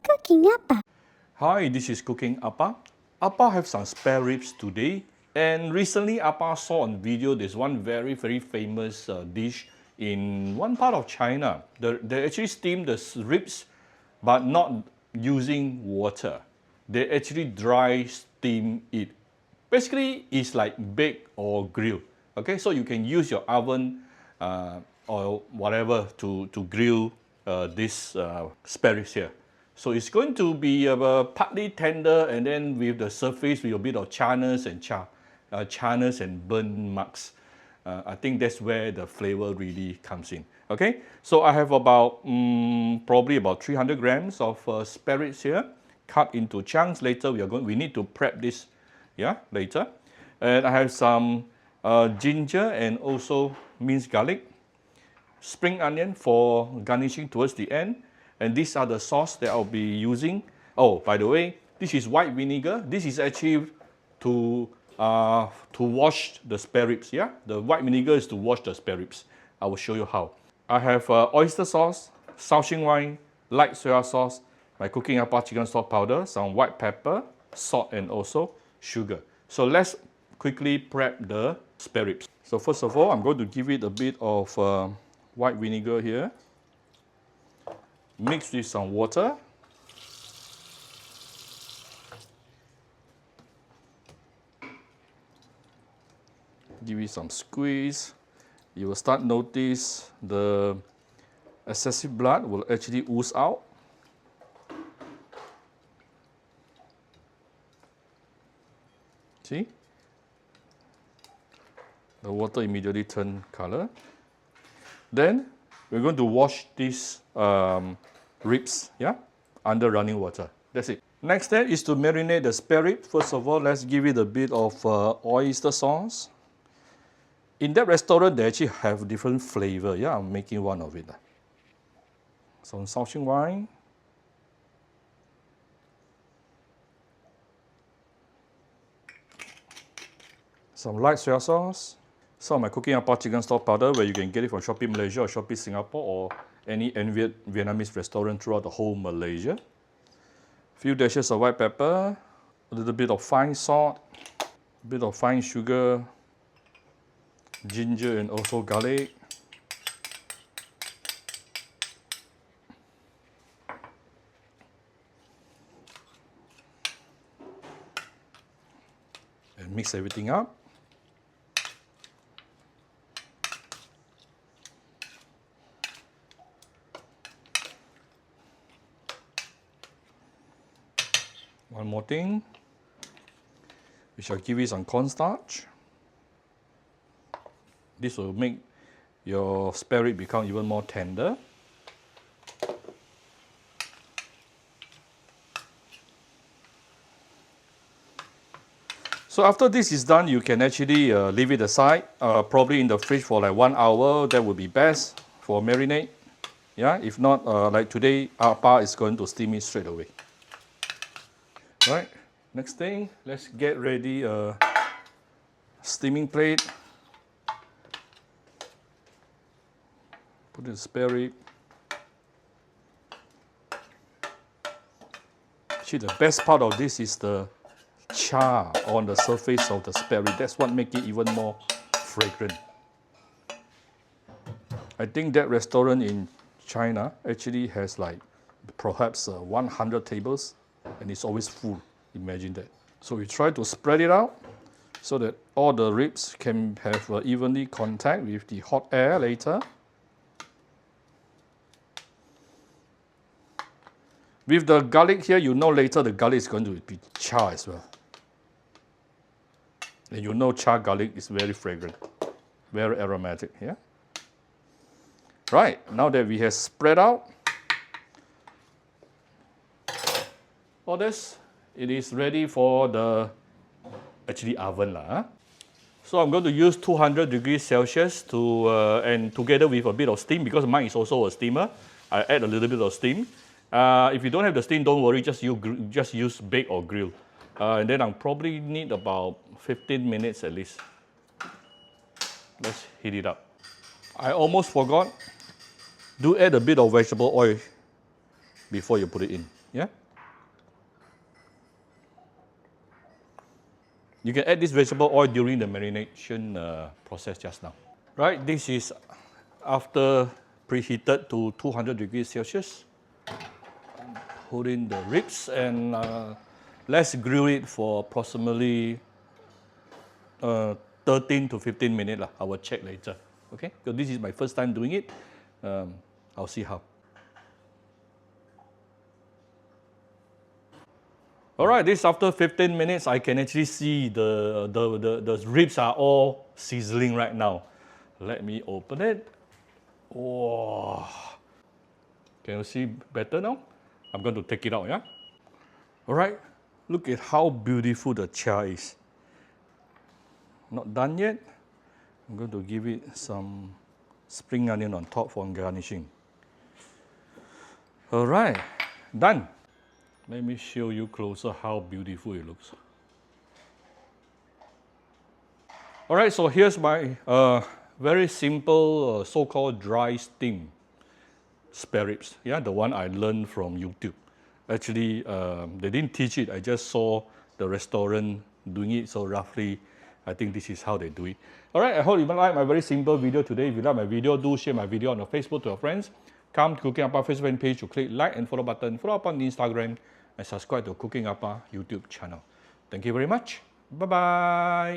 Cooking Appa. Hi, this is Cooking Appa. Appa have some spare ribs today, and recently Appa saw on video there's one very famous dish in one part of China. They actually steam the ribs, but not using water. They actually dry steam it. Basically, it's like bake or grill. Okay, so you can use your oven or whatever to grill this spare ribs here. So it's going to be partly tender and then with the surface with a bit of charness and burn marks. I think that's where the flavor really comes in. Okay, so I have about probably about 300 grams of spare ribs here, cut into chunks. Later we need to prep this, later. And I have some ginger and also minced garlic, spring onion for garnishing towards the end. And these are the sauce that I'll be using. Oh, by the way, this is white vinegar. This is actually to wash the spare ribs. Yeah, the white vinegar is to wash the spare ribs. I will show you how. I have oyster sauce, Shaoxing wine, light soya sauce, my Cooking Appa chicken stock powder, some white pepper, salt, and also sugar. So let's quickly prep the spare ribs. So first of all, I'm going to give it a bit of white vinegar here. Mix with some water. Give it some squeeze. You will start notice the excessive blood will actually ooze out. See? The water immediately turn color. Then we're going to wash these ribs, under running water. That's it. Next step is to marinate the spare rib. First of all, let's give it a bit of oyster sauce. In that restaurant, they actually have different flavor. Yeah, I'm making one of it. Some Shaoxing wine. Some light soya sauce. Some of my Cooking Appa chicken stock powder, where you can get it from Shopee Malaysia or Shopee Singapore or any Vietnamese restaurant throughout the whole Malaysia. Few dashes of white pepper, a little bit of fine salt, a bit of fine sugar, ginger and also garlic. And mix everything up. One more thing, we shall give it some cornstarch. This will make your spare rib become even more tender. So after this is done, you can actually leave it aside, probably in the fridge for like 1 hour. That would be best for marinade. Yeah, if not, like today, Appa is going to steam it straight away. Right, next thing, let's get ready a steaming plate. Put in the spare rib. Actually, the best part of this is the char on the surface of the spare rib. That's what makes it even more fragrant. I think that restaurant in China actually has like perhaps 100 tables. And it's always full. Imagine that. So we try to spread it out so that all the ribs can have evenly contact with the hot air later. With the garlic here, you know later the garlic is going to be char as well. And you know char garlic is very fragrant, very aromatic. Yeah. Right, now that we have spread out all this, it is ready for the oven lah. So I'm going to use 200 degrees Celsius to and together with a bit of steam, because mine is also a steamer. I add a little bit of steam. If you don't have the steam, don't worry, just use bake or grill. And then I'll probably need about 15 minutes at least. Let's heat it up. I almost forgot, do add a bit of vegetable oil before you put it in. Yeah. You can add this vegetable oil during the marination process just now. Right, this is after preheated to 200 degrees Celsius. Put in the ribs and let's grill it for approximately 13 to 15 minutes. I will check later. Okay, so this is my first time doing it. I'll see how. All right, this after 15 minutes, I can actually see the ribs are all sizzling right now. Let me open it. Oh, can you see better now? I'm going to take it out, yeah? All right, look at how beautiful the chia is. Not done yet. I'm going to give it some spring onion on top for garnishing. All right, done. Let me show you closer how beautiful it looks. All right, so here's my very simple so-called dry steam spare ribs. Yeah, the one I learned from YouTube. Actually, they didn't teach it. I just saw the restaurant doing it. So roughly, I think this is how they do it. All right, I hope you like my very simple video today. If you like my video, do share my video on your Facebook to your friends. Come to Cooking Appa Facebook page to click like and follow button. Follow up on Instagram and subscribe to Cooking Appa YouTube channel. Thank you very much. Bye-bye.